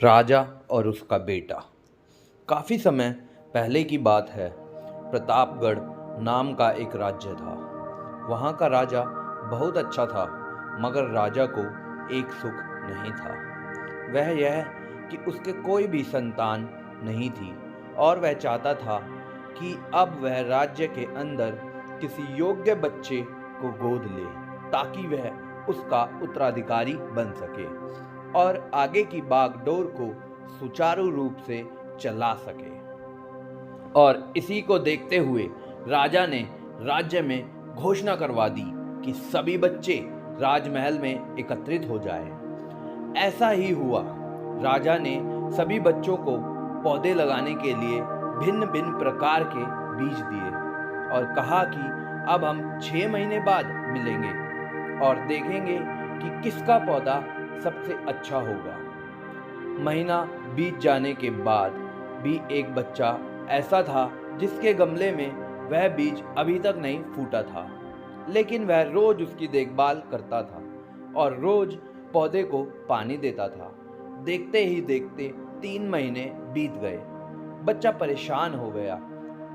राजा और उसका बेटा। काफ़ी समय पहले की बात है। प्रतापगढ़ नाम का एक राज्य था। वहाँ का राजा बहुत अच्छा था, मगर राजा को एक सुख नहीं था। वह यह कि उसके कोई भी संतान नहीं थी और वह चाहता था कि अब वह राज्य के अंदर किसी योग्य बच्चे को गोद ले, ताकि वह उसका उत्तराधिकारी बन सके और आगे की बागडोर को सुचारू रूप से चला सके। और इसी को देखते हुए राजा ने राज्य में घोषणा करवा दी कि सभी बच्चे राजमहल में एकत्रित हो जाएं। ऐसा ही हुआ। राजा ने सभी बच्चों को पौधे लगाने के लिए भिन्न भिन्न प्रकार के बीज दिए और कहा कि अब हम 6 महीने बाद मिलेंगे और देखेंगे कि किसका पौधा सबसे अच्छा होगा। महीना बीत जाने के बाद भी एक बच्चा ऐसा था जिसके गमले में वह बीज अभी तक नहीं फूटा था, लेकिन वह रोज उसकी देखभाल करता था और रोज पौधे को पानी देता था। देखते ही देखते 3 महीने बीत गए। बच्चा परेशान हो गया।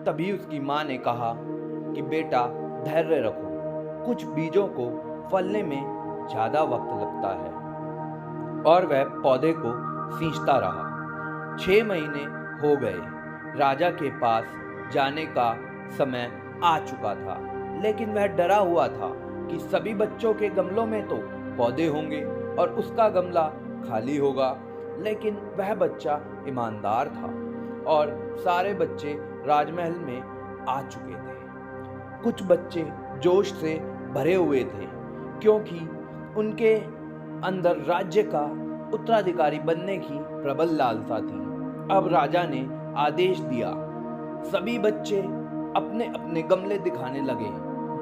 तभी उसकी माँ ने कहा कि बेटा धैर्य रखो, कुछ बीजों को फलने में ज़्यादा वक्त लगता है। और वह पौधे को सींचता रहा। 6 महीने हो गए। राजा के पास जाने का समय आ चुका था, लेकिन वह डरा हुआ था कि सभी बच्चों के गमलों में तो पौधे होंगे और उसका गमला खाली होगा। लेकिन वह बच्चा ईमानदार था और सारे बच्चे राजमहल में आ चुके थे। कुछ बच्चे जोश से भरे हुए थे, क्योंकि उनके अंदर राज्य का उत्तराधिकारी बनने की प्रबल लालसा थी। अब राजा ने आदेश दिया, सभी बच्चे अपने अपने गमले दिखाने लगे,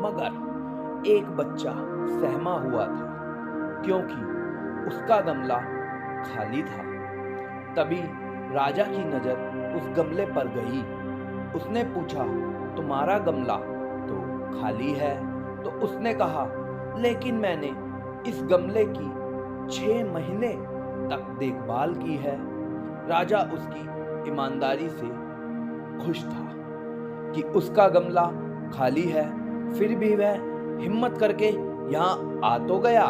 मगर एक बच्चा सहमा हुआ था, क्योंकि उसका गमला खाली था। तभी राजा की नजर उस गमले पर गई। उसने पूछा, तुम्हारा गमला तो खाली है? तो उसने कहा, लेकिन मैंने इस गमले की 6 महीने तक देखभाल की है। राजा उसकी ईमानदारी से खुश था कि उसका गमला खाली है, फिर भी वह हिम्मत करके यहाँ आ तो गया।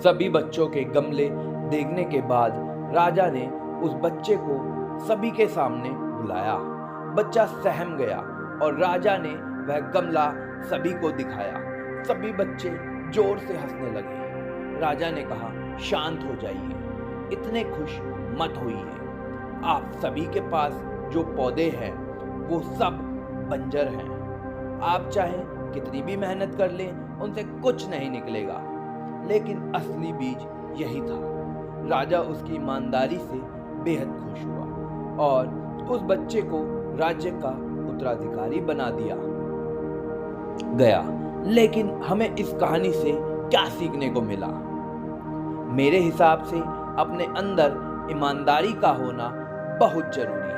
सभी बच्चों के गमले देखने के बाद राजा ने उस बच्चे को सभी के सामने बुलाया। बच्चा सहम गया और राजा ने वह गमला सभी को दिखाया। सभी बच्चे जोर से हंसने लगे। राजा ने कहा, शांत हो जाइए, इतने खुश मत होइए। आप सभी के पास जो पौधे हैं वो सब बंजर हैं। आप चाहे कितनी भी मेहनत कर लें, उनसे कुछ नहीं निकलेगा। लेकिन असली बीज यही था। राजा उसकी ईमानदारी से बेहद खुश हुआ और उस बच्चे को राज्य का उत्तराधिकारी बना दिया गया। लेकिन हमें इस कहानी से क्या सीखने को मिला? मेरे हिसाब से अपने अंदर ईमानदारी का होना बहुत जरूरी है।